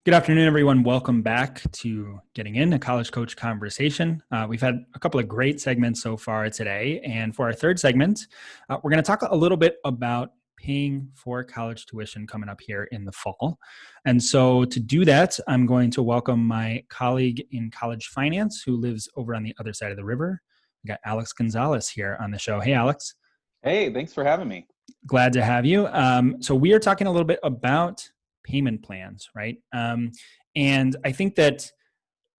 Good afternoon, everyone. Welcome back to Getting In, a College Coach Conversation. We've had a couple of great segments so far today. And for our third segment, we're going to talk a little bit about paying for college tuition coming up here in the fall. And so to do that, I'm going to welcome my colleague in college finance who lives over on the other side of the river. We got Alex Gonzalez here on the show. Hey, Alex. Hey, thanks for having me. Glad to have you. So we are talking a little bit about payment plans, right? And I think that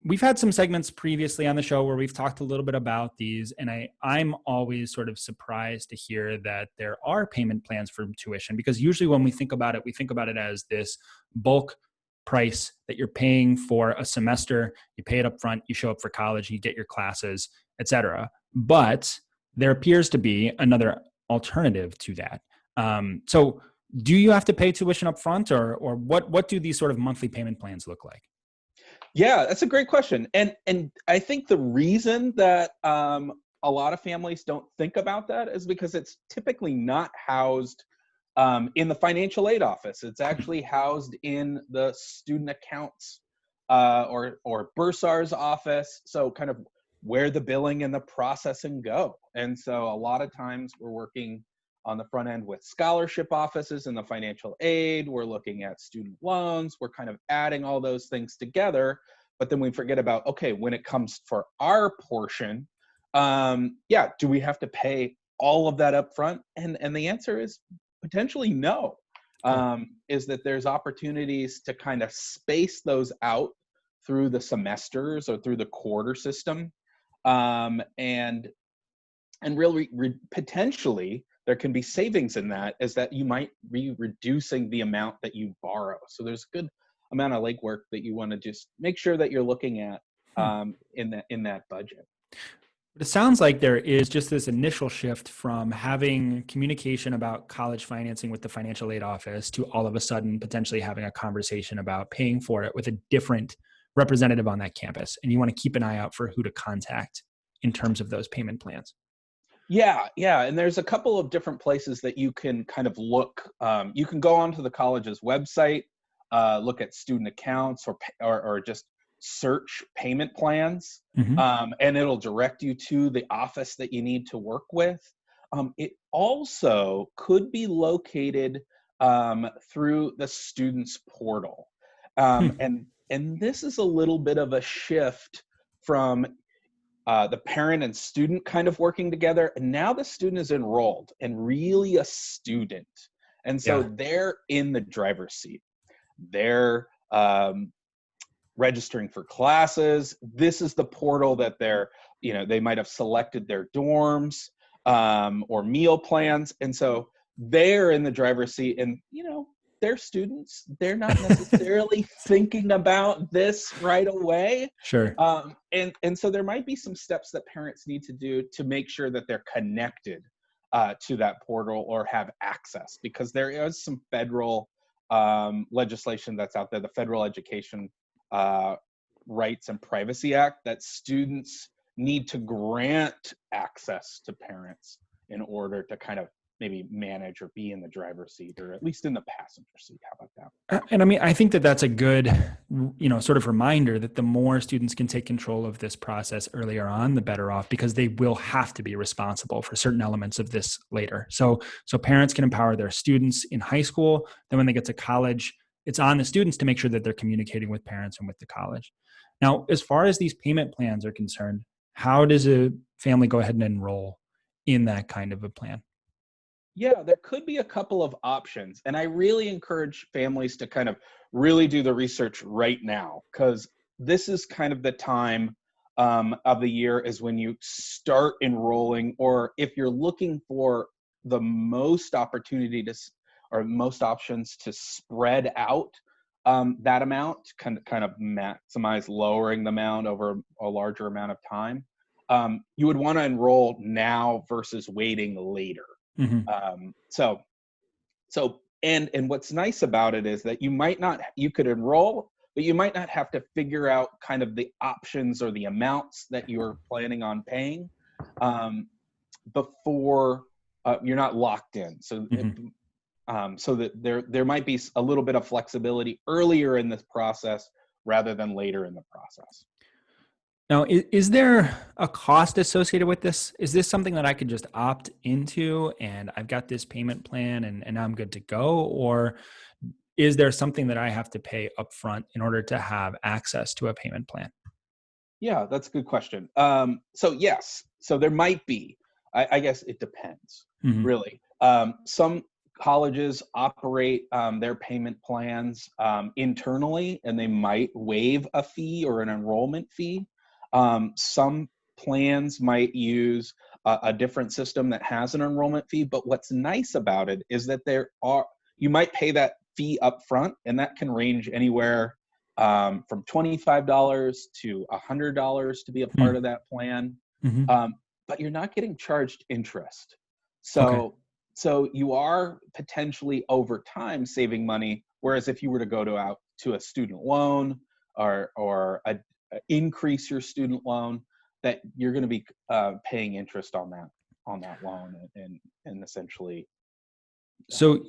we've had some segments previously on the show where we've talked a little bit about these, and I'm always sort of surprised to hear that there are payment plans for tuition, because usually when we think about it as this bulk price that you're paying for a semester. You pay it up front, you show up for college, you get your classes, etc. But there appears to be another alternative to that. So do you have to pay tuition up front, or what do these sort of monthly payment plans look like? Yeah, that's a great question. And I think the reason that a lot of families don't think about that is because it's typically not housed in the financial aid office. It's actually housed in the student accounts or bursar's office. So kind of where the billing and the processing go. And so a lot of times we're working on the front end with scholarship offices and the financial aid. We're looking at student loans. We're kind of adding all those things together. But then we forget about, okay, when it comes for our portion, do we have to pay all of that up front? And the answer is potentially no. Cool. Is that there's opportunities to kind of space those out through the semesters or through the quarter system. And really potentially there can be savings in that, is that you might be reducing the amount that you borrow. So there's a good amount of legwork that you want to just make sure that you're looking at in that budget. But it sounds like there is just this initial shift from having communication about college financing with the financial aid office to all of a sudden potentially having a conversation about paying for it with a different representative on that campus. And you want to keep an eye out for who to contact in terms of those payment plans. Yeah. And there's a couple of different places that you can kind of look. You can go onto the college's website, look at student accounts, or just search payment plans, and it'll direct you to the office that you need to work with. It also could be located through the student's portal. And this is a little bit of a shift from the parent and student kind of working together. And now the student is enrolled and really a student. And so they're in the driver's seat. They're registering for classes. This is the portal that they might have selected their dorms or meal plans. And so they're in the driver's seat, and, they're students. They're not necessarily thinking about this right away. Sure. And so there might be some steps that parents need to do to make sure that they're connected to that portal or have access, because there is some federal legislation that's out there, the Federal Education Rights and Privacy Act, that students need to grant access to parents in order to kind of maybe manage or be in the driver's seat, or at least in the passenger seat. How about that? And I mean, I think that that's a good, sort of reminder that the more students can take control of this process earlier on, the better off, because they will have to be responsible for certain elements of this later. So parents can empower their students in high school. Then when they get to college, it's on the students to make sure that they're communicating with parents and with the college. Now, as far as these payment plans are concerned, how does a family go ahead and enroll in that kind of a plan? Yeah, there could be a couple of options. And I really encourage families to kind of really do the research right now, because this is kind of the time of the year is when you start enrolling, or if you're looking for the most opportunity or most options to spread out that amount, kind of maximize lowering the amount over a larger amount of time. You would want to enroll now versus waiting later. So and what's nice about it is that you could enroll, but you might not have to figure out kind of the options or the amounts that you're planning on paying before you're not locked in. So so that there might be a little bit of flexibility earlier in this process rather than later in the process. Now, is there a cost associated with this? Is this something that I could just opt into and I've got this payment plan and I'm good to go? Or is there something that I have to pay upfront in order to have access to a payment plan? Yeah, that's a good question. So yes, so there might be. I guess it depends, Hmm. really. Some colleges operate their payment plans internally, and they might waive a fee or an enrollment fee. Some plans might use a different system that has an enrollment fee. But what's nice about it is that you might pay that fee up front, and that can range anywhere from $25 to $100 to be a part of that plan. Mm-hmm. Um, but you're not getting charged interest. Okay. So you are potentially over time saving money. Whereas if you were to go out to a student loan or increase your student loan, that you're going to be paying interest on that loan and essentially. So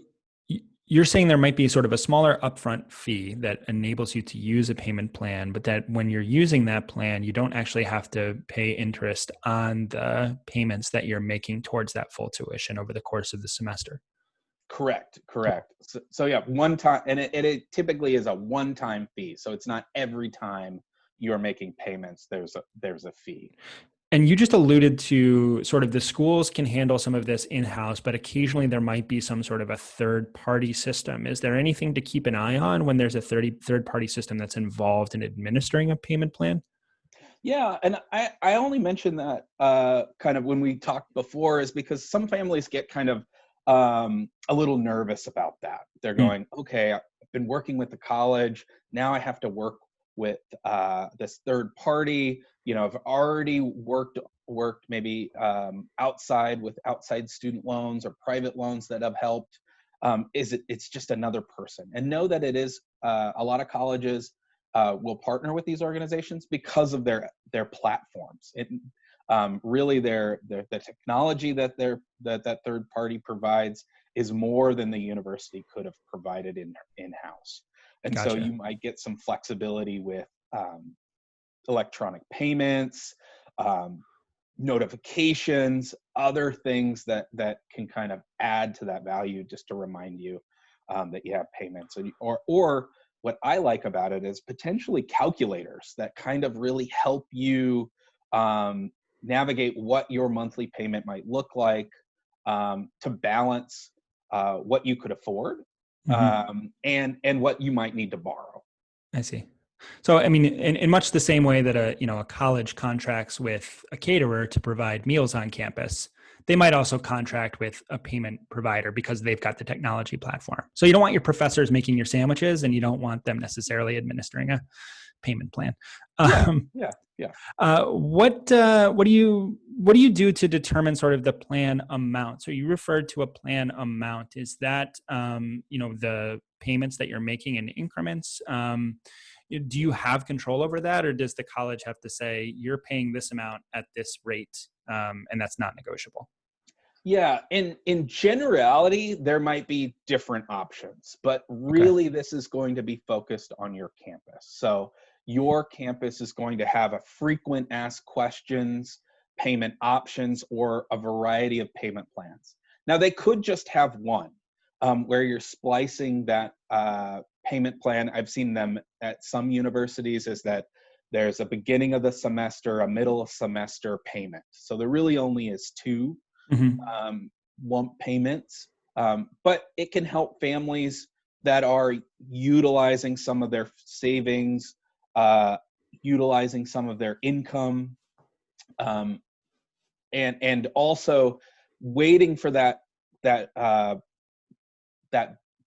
you're saying there might be sort of a smaller upfront fee that enables you to use a payment plan, but that when you're using that plan, you don't actually have to pay interest on the payments that you're making towards that full tuition over the course of the semester. Correct. So yeah, one time, and it typically is a one-time fee. So it's not every time you're making payments, there's a fee. And you just alluded to sort of the schools can handle some of this in-house, but occasionally there might be some sort of a third-party system. Is there anything to keep an eye on when there's a third-party system that's involved in administering a payment plan? Yeah, and I only mentioned that kind of when we talked before is because some families get kind of a little nervous about that. They're Mm, going, okay, I've been working with the college. Now I have to work with this third party. I've already worked maybe outside with outside student loans or private loans that have helped. It's just another person, and know that it is a lot of colleges will partner with these organizations because of their platforms. Really, the technology that that third party provides is more than the university could have provided in-house. And so gotcha. you might get some flexibility with electronic payments, um, notifications, other things that can kind of add to that value, just to remind you that you have payments. Or what I like about it is potentially calculators that kind of really help you navigate what your monthly payment might look like, to balance what you could afford, Hmm. and what you might need to borrow. I see. So, I mean, in much the same way that a college contracts with a caterer to provide meals on campus, they might also contract with a payment provider because they've got the technology platform. So you don't want your professors making your sandwiches, and you don't want them necessarily administering a payment plan. Yeah, Um, yeah, yeah. what do you do to determine sort of the plan amount? So you referred to a plan amount. Is that the payments that you're making in increments? Do you have control over that, or does the college have to say you're paying this amount at this rate, and that's not negotiable? Yeah, in generality, there might be different options, but Okay. really this is going to be focused on your campus. So your campus is going to have a frequent asked questions, payment options, or a variety of payment plans. Now they could just have one, where you're splicing that payment plan. I've seen them at some universities is that there's a beginning of the semester, a middle of semester payment. So there really only is two Hmm. lump payments, but it can help families that are utilizing some of their savings, uh, utilizing some of their income, um, and also waiting for that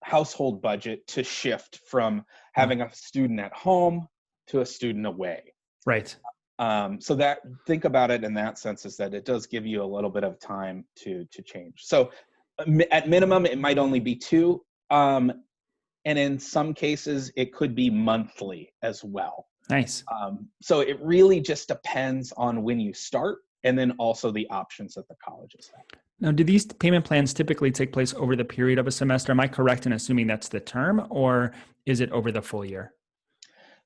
household budget to shift from Yeah. having a student at home to a student away. Right. So that, think about it in that sense, is that it does give you a little bit of time to change. So at minimum, it might only be two. And in some cases, it could be monthly as well. Nice. So it really just depends on when you start, and then also the options that the colleges have. Now, do these payment plans typically take place over the period of a semester? Am I correct in assuming that's the term, or is it over the full year?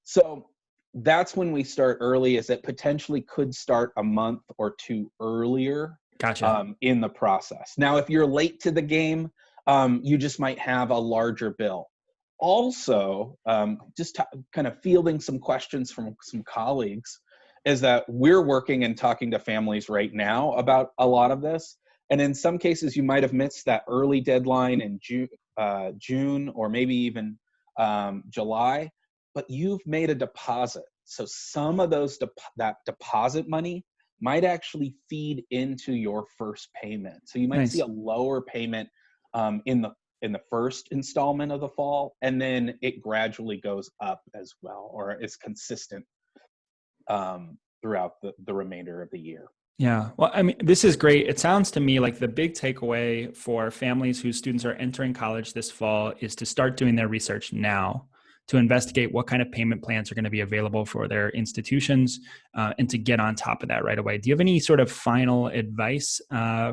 So that's when we start early, is it potentially could start a month or two earlier Gotcha. in the process. Now, if you're late to the game, you just might have a larger bill. Also, kind of fielding some questions from some colleagues is that we're working and talking to families right now about a lot of this. And in some cases, you might have missed that early deadline in June or maybe even July, but you've made a deposit. So some of that deposit money might actually feed into your first payment. So you might see Nice. a lower payment in the first installment of the fall, and then it gradually goes up as well, or is consistent throughout the remainder of the year. Yeah. Well, I mean, this is great. It sounds to me like the big takeaway for families whose students are entering college this fall is to start doing their research now, to investigate what kind of payment plans are going to be available for their institutions, and to get on top of that right away. Do you have any sort of final advice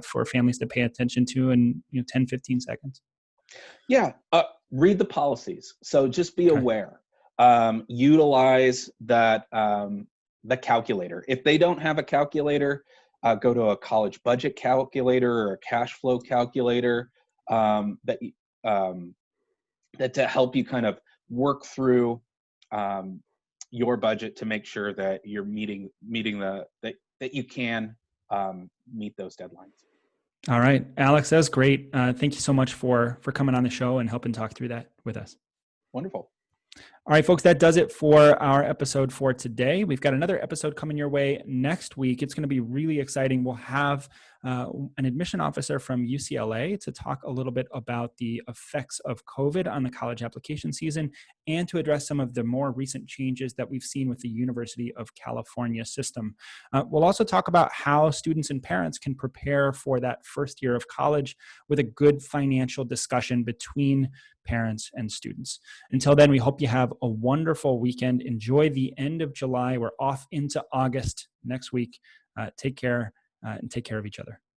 for families to pay attention to in 10, 15 seconds? Yeah, read the policies. So just be Okay. aware. Utilize the calculator. If they don't have a calculator, go to a college budget calculator or a cash flow calculator, um, that to help you kind of work through um, your budget to make sure that you're meeting that you can meet those deadlines. All right, Alex, that was great. Thank you so much for coming on the show and helping talk through that with us. Wonderful. All right, folks, that does it for our episode for today. We've got another episode coming your way next week. It's going to be really exciting. We'll have an admission officer from UCLA to talk a little bit about the effects of COVID on the college application season and to address some of the more recent changes that we've seen with the University of California system. We'll also talk about how students and parents can prepare for that first year of college with a good financial discussion between parents and students. Until then, we hope you have a wonderful weekend. Enjoy the end of July. We're off into August next week. Take care and take care of each other.